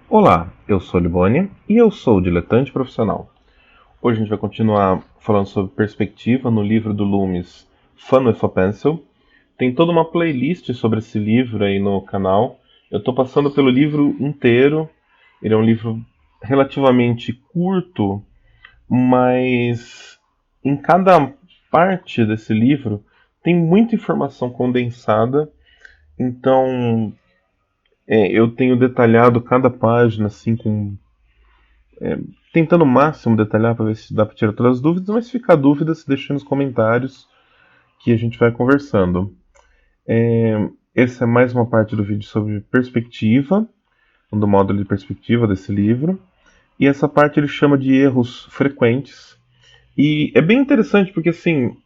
Olá, eu sou Libônia e eu sou o diletante profissional. Hoje a gente vai continuar falando sobre perspectiva no livro do Loomis, Fun with a Pencil. Tem toda uma playlist sobre esse livro aí no canal. Eu estou passando pelo livro inteiro. Ele é um livro relativamente curto, mas em cada parte desse livro tem muita informação condensada. Então, eu tenho detalhado cada página assim tentando o máximo detalhar para ver se dá para tirar todas as dúvidas, mas se ficar dúvidas, deixa nos comentários que a gente vai conversando. Essa é mais uma parte do vídeo sobre perspectiva, do módulo de perspectiva desse livro. E essa parte ele chama de erros frequentes. E é bem interessante porque assim,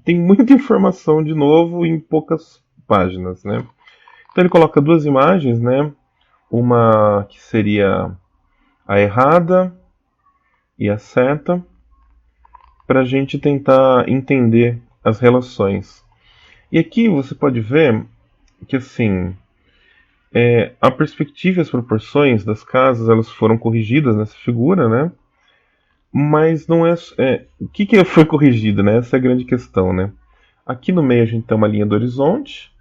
tem muita informação de novo em poucas páginas, né? Então ele coloca duas imagens, né? Uma que seria a errada e a certa, para a gente tentar entender as relações. E aqui você pode ver que assim a perspectiva e as proporções das casas elas foram corrigidas nessa figura, né? Mas não o que foi corrigido, né? Essa é a grande questão, né? Aqui no meio a gente tem uma linha do horizonte.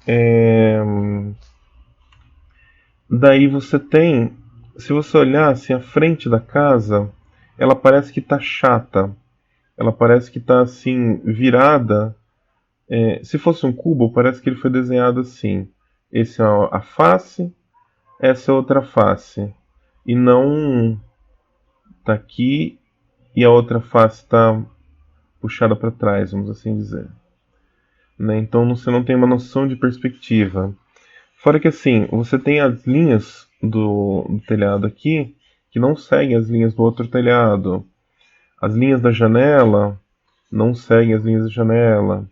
é, Daí você tem, se você olhar assim, a frente da casa, ela parece que está chata. Ela parece que está assim virada. Se fosse um cubo, parece que ele foi desenhado assim. Esse é a face, essa é outra face. E não tá aqui e a outra face está puxada para trás, vamos assim dizer. Né? Então você não tem uma noção de perspectiva. Fora que assim, você tem as linhas do telhado aqui que não seguem as linhas do outro telhado. As linhas da janela não seguem as linhas da janela.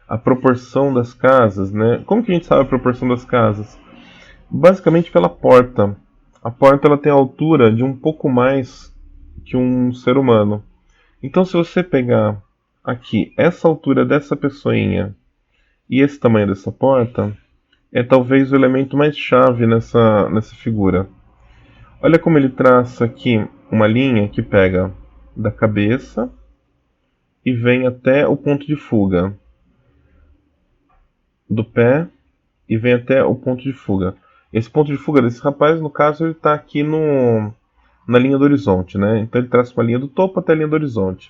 A proporção das casas, né? Como que a gente sabe a proporção das casas? Basicamente pela porta. A porta ela tem a altura de um pouco mais que um ser humano. Então se você pegar aqui essa altura dessa pessoinha e esse tamanho dessa porta, é talvez o elemento mais chave nessa figura. Olha como ele traça aqui uma linha que pega da cabeça e vem até o ponto de fuga, do pé e vem até o ponto de fuga. Esse ponto de fuga desse rapaz, no caso, ele está aqui na linha do horizonte, né? Então ele traça uma linha do topo até a linha do horizonte.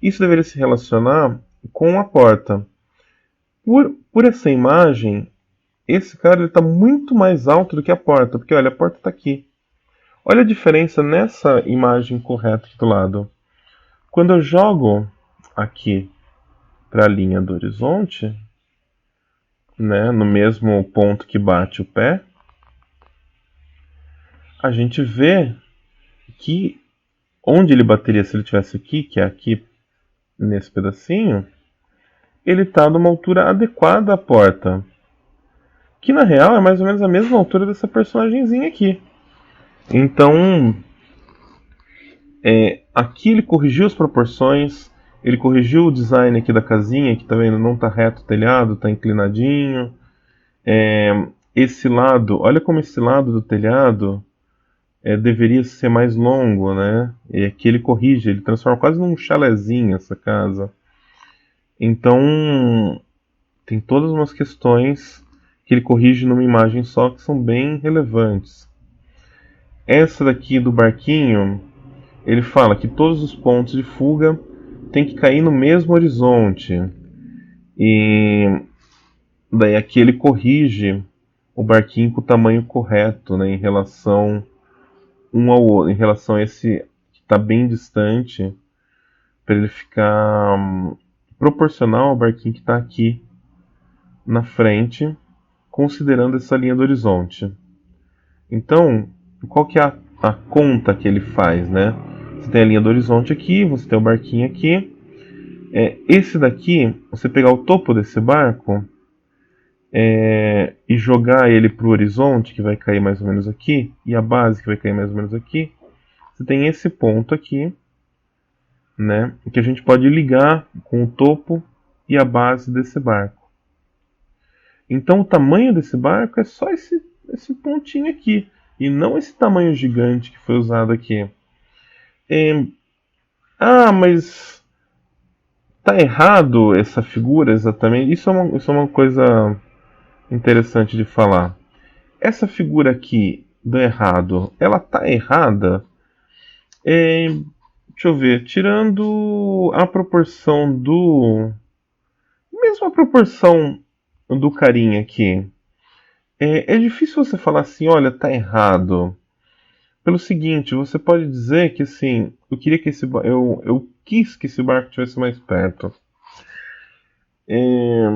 Isso deveria se relacionar com a porta. Por essa imagem, esse cara está muito mais alto do que a porta, porque olha, a porta está aqui. Olha a diferença nessa imagem correta aqui do lado. Quando eu jogo aqui para a linha do horizonte, né, no mesmo ponto que bate o pé, a gente vê que onde ele bateria se ele estivesse aqui, que é aqui nesse pedacinho, ele está numa altura adequada à porta. Que na real é mais ou menos a mesma altura dessa personagemzinha aqui. Então, aqui ele corrigiu as proporções, ele corrigiu o design aqui da casinha, que tá vendo, não está reto o telhado, está inclinadinho. Esse lado, olha como esse lado do telhado deveria ser mais longo, né? E aqui ele corrige, ele transforma quase num chalezinho essa casa. Então, tem todas umas questões que ele corrige numa imagem só que são bem relevantes. Essa daqui do barquinho, ele fala que todos os pontos de fuga têm que cair no mesmo horizonte. E daí aqui ele corrige o barquinho com o tamanho correto, né, em relação um ao outro, em relação a esse que está bem distante, para ele ficar proporcional ao barquinho que está aqui na frente, considerando essa linha do horizonte. Então, qual que é a conta que ele faz, né? Você tem a linha do horizonte aqui, você tem o barquinho aqui. Esse daqui, você pegar o topo desse barco e jogar ele para o horizonte, que vai cair mais ou menos aqui, e a base que vai cair mais ou menos aqui, você tem esse ponto aqui, né? Que a gente pode ligar com o topo e a base desse barco. Então o tamanho desse barco é só esse pontinho aqui. e não esse tamanho gigante que foi usado aqui. É, mas tá errado essa figura exatamente? Isso é uma coisa interessante de falar. Essa figura aqui do errado, ela tá errada? É, deixa eu ver, tirando a proporção do. Mesmo a proporção do carinha aqui. É difícil você falar assim, olha, tá errado. Pelo seguinte, você pode dizer que assim, eu queria que eu quis que esse barco estivesse mais perto. É,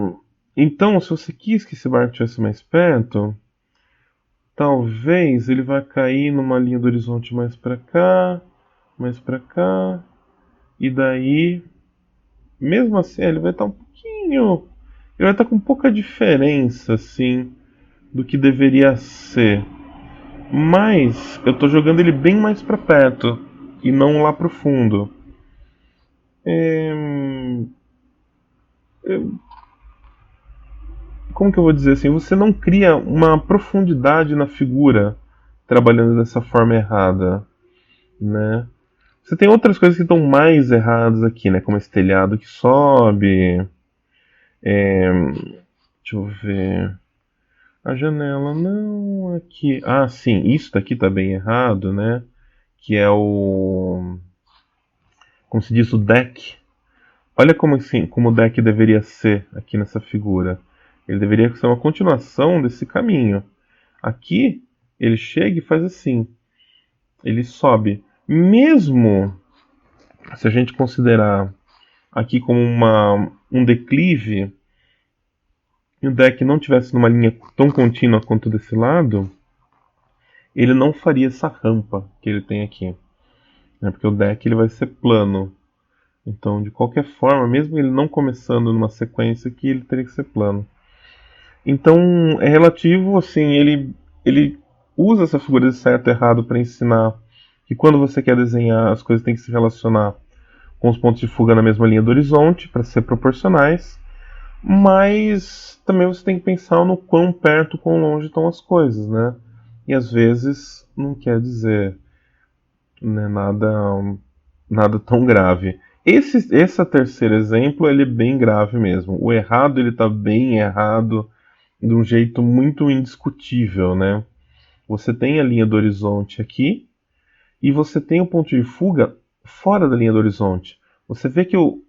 então, se você quis que esse barco estivesse mais perto, talvez ele vai cair numa linha do horizonte mais para cá, e daí, mesmo assim, ele vai estar um pouquinho, ele vai estar com pouca diferença assim do que deveria ser. Mas eu tô jogando ele bem mais para perto e não lá pro fundo. É, como que eu vou dizer assim? Você não cria uma profundidade na figura trabalhando dessa forma errada, né? Você tem outras coisas que estão mais erradas aqui, né? Como esse telhado que sobe. Deixa eu ver. A janela não aqui. Ah, sim, isso daqui tá bem errado, né? Que é o, como se diz, o deck. Olha como assim, como o deck deveria ser aqui nessa figura. Ele deveria ser uma continuação desse caminho. Aqui ele chega e faz assim. Ele sobe. Mesmo se a gente considerar aqui como um declive e o deck não tivesse numa linha tão contínua quanto desse lado, ele não faria essa rampa que ele tem aqui, né? Porque o deck ele vai ser plano. Então, de qualquer forma, mesmo ele não começando numa sequência aqui, ele teria que ser plano. Então, é relativo, assim, ele usa essa figura de certo e errado para ensinar que quando você quer desenhar, as coisas têm que se relacionar com os pontos de fuga na mesma linha do horizonte, para ser proporcionais, mas também você tem que pensar no quão perto, quão longe estão as coisas, né? E às vezes não quer dizer, né, nada tão grave. Esse terceiro exemplo, ele é bem grave mesmo. O errado, ele está bem errado de um jeito muito indiscutível, né? Você tem a linha do horizonte aqui e você tem o ponto de fuga fora da linha do horizonte. Você vê que o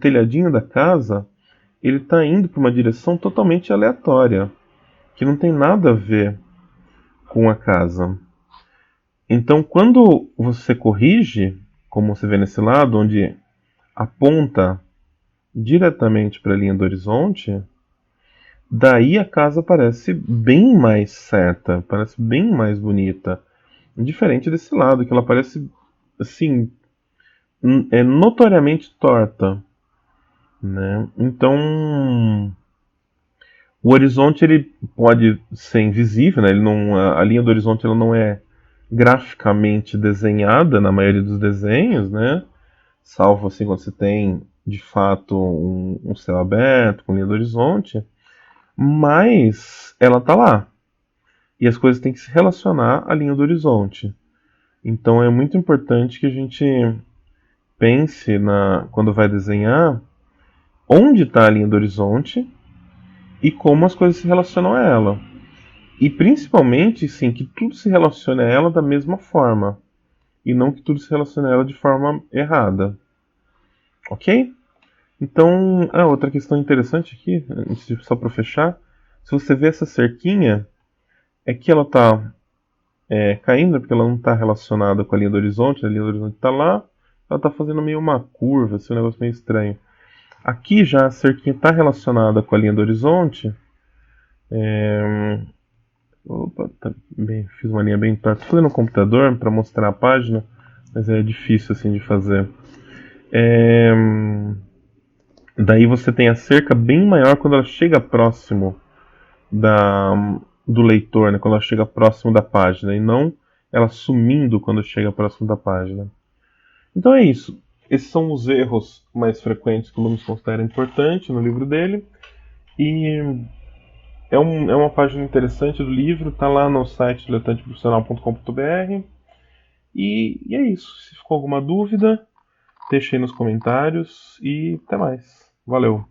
telhadinho da casa ele está indo para uma direção totalmente aleatória, que não tem nada a ver com a casa. Então, quando você corrige, como você vê nesse lado, onde aponta diretamente para a linha do horizonte, daí a casa parece bem mais certa, parece bem mais bonita. Diferente desse lado, que ela parece, assim, é notoriamente torta, né? Então, o horizonte ele pode ser invisível, né? Ele não, a linha do horizonte ela não é graficamente desenhada na maioria dos desenhos, né? Salvo assim quando você tem de fato um céu aberto com linha do horizonte, mas ela tá lá. E as coisas têm que se relacionar à linha do horizonte. Então é muito importante que a gente pense quando vai desenhar onde está a linha do horizonte e como as coisas se relacionam a ela. E principalmente, sim, que tudo se relacione a ela da mesma forma. E não que tudo se relacione a ela de forma errada. Ok? Então, outra questão interessante aqui, só para fechar, se você vê essa cerquinha, é que ela está caindo, porque ela não está relacionada com a linha do horizonte, a linha do horizonte está lá, ela está fazendo meio uma curva, assim, um negócio meio estranho. Aqui já a cerquinha está relacionada com a linha do horizonte. Opa, tá bem, fiz uma linha bem torta. Estou fazendo no computador para mostrar a página, mas é difícil assim de fazer. É, Daí você tem a cerca bem maior quando ela chega próximo do leitor, né? Quando ela chega próximo da página, e não ela sumindo quando chega próximo da página. Então é isso. Esses são os erros mais frequentes que o Loomis considera importante no livro dele. E é uma página interessante do livro, tá lá no site diletanteprofissional.com.br. E é isso. Se ficou alguma dúvida, deixe aí nos comentários e até mais. Valeu!